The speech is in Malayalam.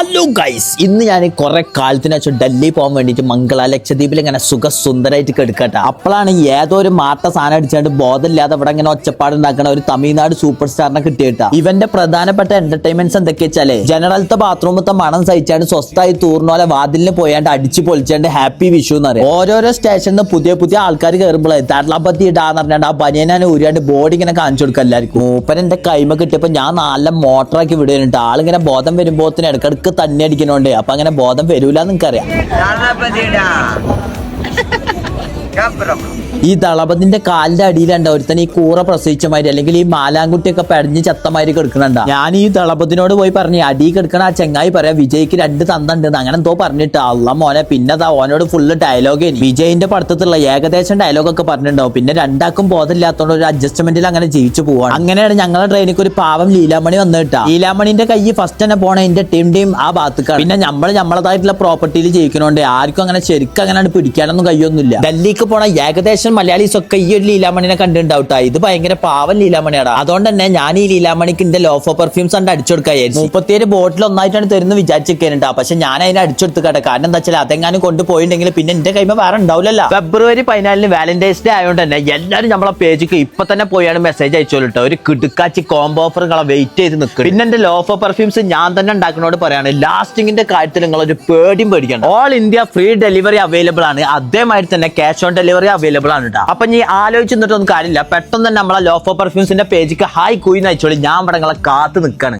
ഹലോ ഗൈസ്, ഇന്ന് ഞാൻ കുറെ കാലത്തിന് വെച്ചാൽ ഡൽഹി പോകാൻ വേണ്ടിട്ട് മംഗള ലക്ഷദ്വീപിൽ ഇങ്ങനെ സുന്ദരമായിട്ട് കെടുക്കട്ടെ. അപ്പോഴാണ് ഏതോ ഒരു മാട്ട സാധനം അടിച്ചാണ്ട് ബോധമില്ലാതെ ഇവിടെ ഇങ്ങനെ ഒച്ചപ്പാടുണ്ടാക്കണ ഒരു തമിഴ്നാട് സൂപ്പർ സ്റ്റാറിനെ കിട്ടിയിട്ടാ. ഇവന്റെ പ്രധാനപ്പെട്ട എന്റർടൈൻമെന്റ്സ് എന്തൊക്കെ വെച്ചാലേ, ജനറലത്തെ ബാത്റൂമത്തെ മണം സഹിച്ചാണ്ട് സ്വസ്ഥായി തൂർന്നോലെ വാതിലിന് പോയാണ്ട് അടിച്ചു പൊളിച്ചാണ്ട് ഹാപ്പി വിഷു എന്ന് പറയും. ഓരോരോ സ്റ്റേഷനിൽ പുതിയ ആൾക്കാർ കയറുമ്പോഴേ തടലപ്പത്തി ഇടാന്ന് പറഞ്ഞാണ്ട് ആ ബനിയനാണ് ഊരിയാണ്ട് ബോഡി ഇങ്ങനെ കാണിച്ചു കൊടുക്കുക എല്ലാവർക്കും. മൂപ്പൻ എന്റെ കൈമ കിട്ടിയപ്പോ ഞാൻ നല്ല മോട്ടറാക്കി വിടുന്നുണ്ട്. ആളിങ്ങനെ ബോധം വരുമ്പോത്തിന് ഇടക്കിടക്ക് തന്നെ അടിക്കണോണ്ട് അപ്പൊ അങ്ങനെ ബോധം വരൂല നിനക്കറിയാം. ഈ ദളപതിന്റെ കാലിന്റെ അടിയിലുണ്ട ഒരുത്തൻ ഈ കൂറ പ്രസവിച്ചമാതിരി അല്ലെങ്കിൽ ഈ മാലാങ്കുട്ടിയൊക്കെ പടിഞ്ഞ് ചത്തമാതിരി കിടക്കണണ്ട. ഞാൻ ഈ ദളപതിനോട് പോയി പറഞ്ഞു അടി കിടക്കണ ആ ചെങ്ങായി പറയാ വിജയ്ക്ക് 2 തന്തണ്ട് അങ്ങനെ എന്തോ പറഞ്ഞിട്ട് അള്ള മോനെ. പിന്നെ ഓനോട് ഫുള്ള് ഡയലോഗ് വിജയിന്റെ പടത്തിലുള്ള ഏകദേശം ഡയലോഗൊക്കെ പറഞ്ഞിട്ടുണ്ടാവും. പിന്നെ രണ്ടാക്കും ബോധമില്ലാത്തോണ്ട് ഒരു അഡ്ജസ്റ്റ്മെന്റിൽ അങ്ങനെ ജീവിച്ചു പോവാണ്. അങ്ങനെയാണ് ഞങ്ങളുടെ ട്രെയിനിക്ക് ഒരു പാവം ലീലാമണി വന്നിട്ടാ. ലീലാമണിന്റെ കൈ ഫസ്റ്റ് തന്നെ പോണ എന്റെ ടീം ആ ഭാഗത്തേക്കാണ്. പിന്നെ നമ്മളതായിട്ടുള്ള പ്രോപ്പർട്ടിയിൽ ജീവിക്കണോണ്ട് ആർക്കും അങ്ങനെ ശരിക്കും അങ്ങനെ പിടിക്കാനൊന്നും കഴിയൊന്നുമില്ല. ഡൽഹിക്ക് പോണ ഏകദേശം മലയാളീസ് ഒക്കെ ഈ ഒരു ലീലാമണിനെ കണ്ടിട്ടുണ്ടാവട്ടെ. ഇത് ഭയങ്കര പാവൻ ലീലാമണിയാണ്. അതുകൊണ്ട് തന്നെ ഞാൻ ഈ ലീലാമണിക്ക് എന്റെ ലോഫോ പെർഫ്യൂംസ് കണ്ട് അടിച്ചെടുക്കായിരുന്നു. 37 ബോട്ടിൽ ഒന്നായിട്ടാണ് തരുന്ന വിചാരിച്ചിരിക്കുന്നുണ്ട്. പക്ഷെ ഞാൻ അതിനെ അടിച്ചെടുത്തിട്ടെ. കാരണം എന്താ വെച്ചാൽ അതെങ്ങാനും കൊണ്ടുപോയിട്ടുണ്ടെങ്കിൽ പിന്നെ എന്റെ കൈമ വേറെ ഉണ്ടാവില്ലല്ലോ. ഫെബ്രുവരി 14 വാലന്റൈൻസ് ഡേ ആയതുകൊണ്ട് തന്നെ എല്ലാവരും നമ്മളെ പേജിക്ക് ഇപ്പൊ തന്നെ പോയാണ് മെസ്സേജ് അയച്ചോളിട്ടോ. ഒരു കിടുക്കാച്ചി കോംബോ ഓഫറുകളെ വെയിറ്റ് ചെയ്ത് നിൽക്കും. പിന്നെ എന്റെ ലോഫോ പെർഫ്യൂംസ് ഞാൻ തന്നെ ഉണ്ടാക്കുന്നോട് പറയാണ്, ലാസ്റ്റിംഗിന്റെ കാര്യത്തിൽ നിങ്ങൾ ഒരു പേടിക്കണം. All India free delivery available ആണ്. അതേമാതിരി തന്നെ ക്യാഷ് ഓൺ ഡെലിവറി അവൈലബിൾ ആണ് കേട്ടോ. അപ്പൊ നീ ആലോചിച്ചിട്ടൊന്നും കാര്യമില്ല, പെട്ടെന്ന് തന്നെ നമ്മളെ ലോഫോ പെർഫ്യൂംസിന്റെ പേജിക്ക് ഹായ് കുയിന്ന് അയച്ചോളി. ഞാൻ ഇവിടെ നിങ്ങളെ കാത്ത് നിൽക്കാണ്.